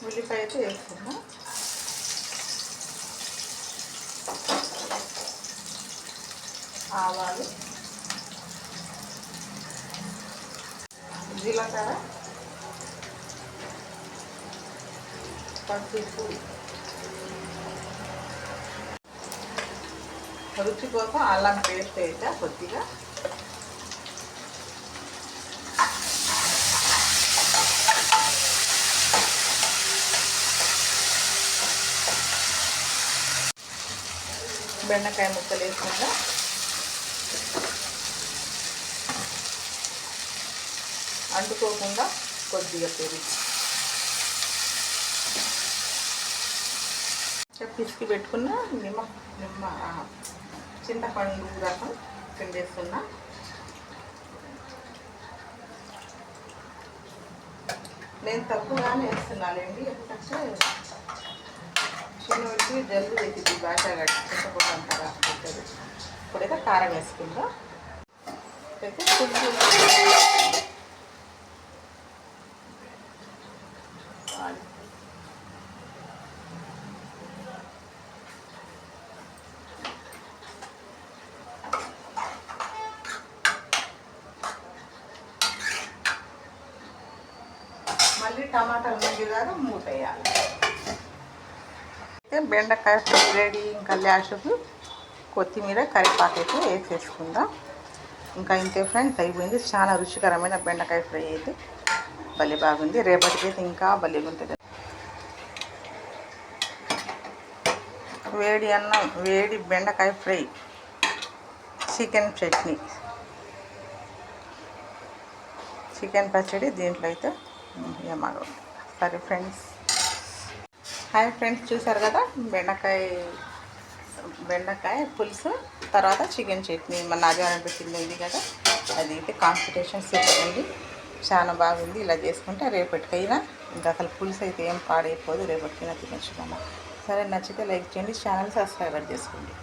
ఉల్లిపాయ అయితే వేసుకున్నా. ఆవాలు, జీలకర్ర, పసుపు, రుచి కోసం అల్లం పేస్ట్ వేసా కొద్దిగా. బెండకాయ ముక్కలు వేసుకుంటా. అంటుకోకుండా కొద్దిగా పెరుగు, పిసికి పెట్టుకున్న నిమ్మ చింతపండు రసం పిండేస్తున్నా. నేను తక్కువగానే వేస్తున్నానండి, ఎందుకంటే చిన్నవాడికి జల్లు వేసింది బాగా చింతపండు అంటారా పెట్టదు. ఇప్పుడైతే కారం వేసుకుందా. అయితే పులుసు మళ్ళీ టమాటాలు మగ్గిదాకా మూత వేయాలి. అయితే బెండకాయ ఫ్రై రెడీ. ఇంకా లాస్ట్కు కొత్తిమీర కరివేపాకు అయితే వేసేసుకుందాం. ఇంకా ఇంతే ఫ్రెండ్స్, అయిపోయింది. చాలా రుచికరమైన బెండకాయ ఫ్రై అయితే భలే బాగుంది. రేపటికైతే ఇంకా భలే ఉంటుంది. వేడి అన్నం, వేడి బెండకాయ ఫ్రై, చికెన్ చట్నీ, చికెన్ పచ్చడి దీంట్లో అయితే ఏమాగా. సరే ఫ్రెండ్స్, హాయ్ ఫ్రెండ్స్, చూసారు కదా బెండకాయ పులుసు, తర్వాత చికెన్ చట్నీ. మన ఆదివారం పెట్టింది ఉంది కదా, అది అయితే కాంపిటీషన్ సూపర్ ఉంది, చాలా బాగుంది. ఇలా చేసుకుంటే రేపటికైనా ఇంకా అసలు పులుసు అయితే ఏం పాడైపోదు, రేపటికైనా తినచ్చుకున్నా. సరే, నచ్చితే లైక్ చేయండి, ఛానల్ సబ్స్క్రైబర్ చేసుకోండి.